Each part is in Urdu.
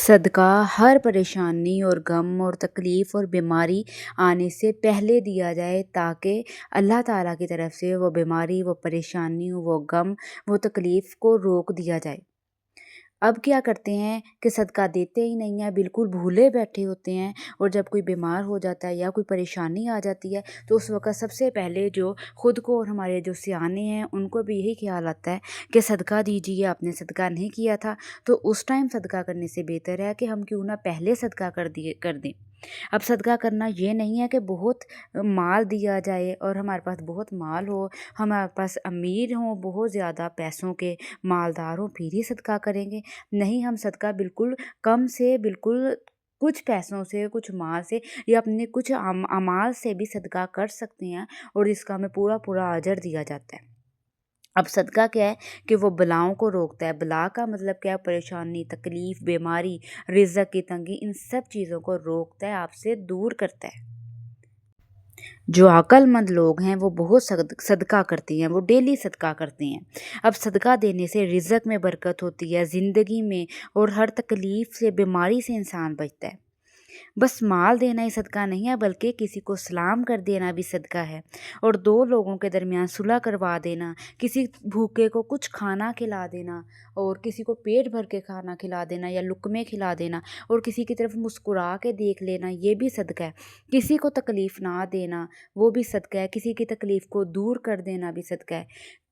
صدقہ ہر پریشانی اور غم اور تکلیف اور بیماری آنے سے پہلے دیا جائے تاکہ اللہ تعالیٰ کی طرف سے وہ بیماری، وہ پریشانی، وہ غم، وہ تکلیف کو روک دیا جائے۔ اب کیا کرتے ہیں کہ صدقہ دیتے ہی نہیں ہیں، بالکل بھولے بیٹھے ہوتے ہیں، اور جب کوئی بیمار ہو جاتا ہے یا کوئی پریشانی آ جاتی ہے تو اس وقت سب سے پہلے جو خود کو اور ہمارے جو سیانے ہیں ان کو بھی یہی خیال آتا ہے کہ صدقہ دیجیے، آپ نے صدقہ نہیں کیا تھا تو اس ٹائم صدقہ کرنے سے بہتر ہے کہ ہم کیوں نہ پہلے صدقہ کر دیں۔ اب صدقہ کرنا یہ نہیں ہے کہ بہت مال دیا جائے اور ہمارے پاس بہت مال ہو، ہمارے پاس امیر ہوں، بہت زیادہ پیسوں کے مالدار ہوں پھر ہی صدقہ کریں گے۔ نہیں، ہم صدقہ بالکل کم سے، بالکل کچھ پیسوں سے، کچھ مال سے یا اپنے کچھ اعمال سے بھی صدقہ کر سکتے ہیں اور اس کا ہمیں پورا اجر دیا جاتا ہے۔ اب صدقہ کیا ہے کہ وہ بلاؤں کو روکتا ہے۔ بلا کا مطلب کیا ہے؟ پریشانی، تکلیف، بیماری، رزق کی تنگی، ان سب چیزوں کو روکتا ہے، آپ سے دور کرتا ہے۔ جو عقل مند لوگ ہیں وہ بہت صدقہ کرتے ہیں، وہ ڈیلی صدقہ کرتے ہیں۔ اب صدقہ دینے سے رزق میں برکت ہوتی ہے، زندگی میں، اور ہر تکلیف سے، بیماری سے انسان بچتا ہے۔ بس مال دینا ہی صدقہ نہیں ہے بلکہ کسی کو سلام کر دینا بھی صدقہ ہے، اور دو لوگوں کے درمیان صلح کروا دینا، کسی بھوکے کو کچھ کھانا کھلا دینا، اور کسی کو پیٹ بھر کے کھانا کھلا دینا یا لقمے کھلا دینا، اور کسی کی طرف مسکرا کے دیکھ لینا، یہ بھی صدقہ ہے۔ کسی کو تکلیف نہ دینا وہ بھی صدقہ ہے، کسی کی تکلیف کو دور کر دینا بھی صدقہ ہے۔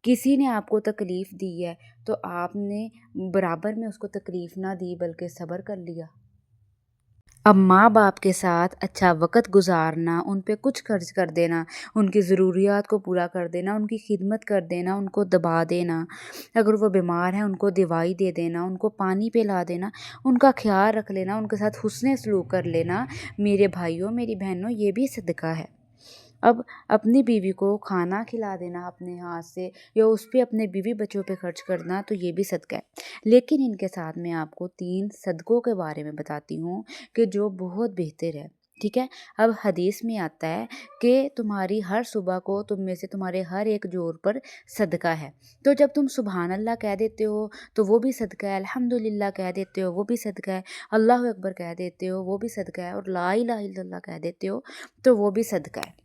کسی نے آپ کو تکلیف دی ہے تو آپ نے برابر میں اس کو تکلیف نہ دی بلکہ صبر کر لیا۔ اب ماں باپ کے ساتھ اچھا وقت گزارنا، ان پہ کچھ خرچ کر دینا، ان کی ضروریات کو پورا کر دینا، ان کی خدمت کر دینا، ان کو دبا دینا، اگر وہ بیمار ہیں ان کو دوائی دے دینا، ان کو پانی پلا دینا، ان کا خیال رکھ لینا، ان کے ساتھ حسن سلوک کر لینا، میرے بھائیوں، میری بہنوں، یہ بھی صدقہ ہے۔ اب اپنی بیوی کو کھانا کھلا دینا اپنے ہاتھ سے، یا اس پہ اپنے بیوی بچوں پہ خرچ کرنا، تو یہ بھی صدقہ ہے۔ لیکن ان کے ساتھ میں آپ کو 3 صدقوں کے بارے میں بتاتی ہوں کہ جو بہت بہتر ہے، ٹھیک ہے؟ اب حدیث میں آتا ہے کہ تمہاری ہر صبح کو تم میں سے تمہارے ہر ایک جوڑ پر صدقہ ہے، تو جب تم سبحان اللہ کہہ دیتے ہو تو وہ بھی صدقہ ہے، الحمدللہ کہہ دیتے ہو وہ بھی صدقہ ہے، اللہ اکبر کہہ دیتے ہو وہ بھی صدقہ ہے، اور لا الہ الا اللہ کہہ دیتے ہو تو وہ بھی صدقہ ہے۔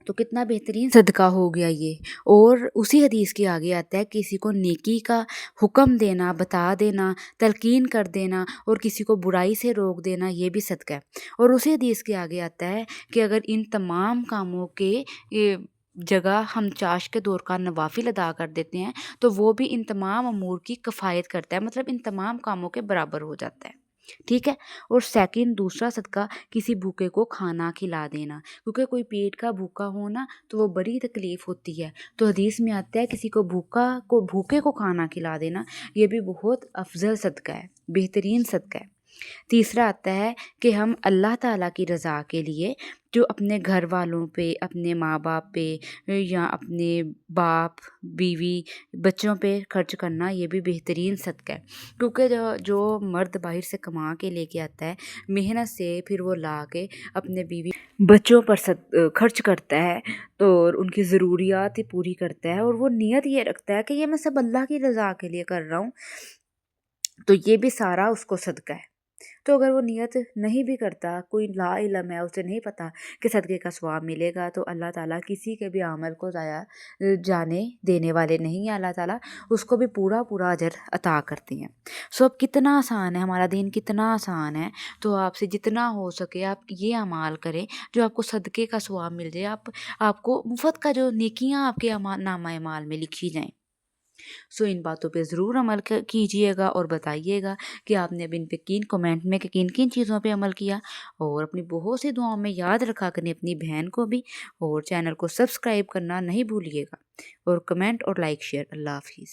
تو کتنا بہترین صدقہ ہو گیا یہ۔ اور اسی حدیث کے آگے آتا ہے کسی کو نیکی کا حکم دینا، بتا دینا، تلقین کر دینا، اور کسی کو برائی سے روک دینا، یہ بھی صدقہ ہے۔ اور اسی حدیث کے آگے آتا ہے کہ اگر ان تمام کاموں کے جگہ ہم چاش کے دور کا نوافل ادا کر دیتے ہیں تو وہ بھی ان تمام امور کی کفایت کرتا ہے، مطلب ان تمام کاموں کے برابر ہو جاتا ہے، ٹھیک ہے؟ اور دوسرا صدقہ کسی بھوکے کو کھانا کھلا دینا، کیونکہ کوئی پیٹ کا بھوکا ہونا تو وہ بڑی تکلیف ہوتی ہے، تو حدیث میں آتا ہے کسی کو بھوکے کو کھانا کھلا دینا، یہ بھی بہت افضل صدقہ ہے، بہترین صدقہ ہے۔ تیسرا آتا ہے کہ ہم اللہ تعالیٰ کی رضا کے لیے جو اپنے گھر والوں پہ، اپنے ماں باپ پہ، یا اپنے باپ، بیوی، بچوں پہ خرچ کرنا، یہ بھی بہترین صدقہ ہے، کیونکہ جو مرد باہر سے کما کے لے کے آتا ہے محنت سے، پھر وہ لا کے اپنے بیوی بچوں پر خرچ کرتا ہے تو ان کی ضروریات ہی پوری کرتا ہے، اور وہ نیت یہ رکھتا ہے کہ یہ میں سب اللہ کی رضا کے لیے کر رہا ہوں، تو یہ بھی سارا اس کو صدقہ ہے۔ تو اگر وہ نیت نہیں بھی کرتا، کوئی لا علم ہے، اسے نہیں پتا کہ صدقے کا ثواب ملے گا، تو اللہ تعالیٰ کسی کے بھی عمل کو ضائع جانے دینے والے نہیں ہیں، اللہ تعالیٰ اس کو بھی پورا اجر عطا کرتے ہیں۔ اب کتنا آسان ہے ہمارا دین، کتنا آسان ہے، تو آپ سے جتنا ہو سکے آپ یہ اعمال کریں جو آپ کو صدقے کا ثواب مل جائے، آپ کو مفت کا جو نیکیاں آپ کے نامہ اعمال میں لکھی جائیں۔ ان باتوں پہ ضرور عمل کیجئے گا اور بتائیے گا کہ آپ نے اب ان پہ کمنٹ میں کن کن چیزوں پہ عمل کیا، اور اپنی بہت سی دعاؤں میں یاد رکھا کریں اپنی بہن کو بھی، اور چینل کو سبسکرائب کرنا نہیں بھولیے گا، اور کمنٹ اور لائک شیئر۔ اللہ حافظ۔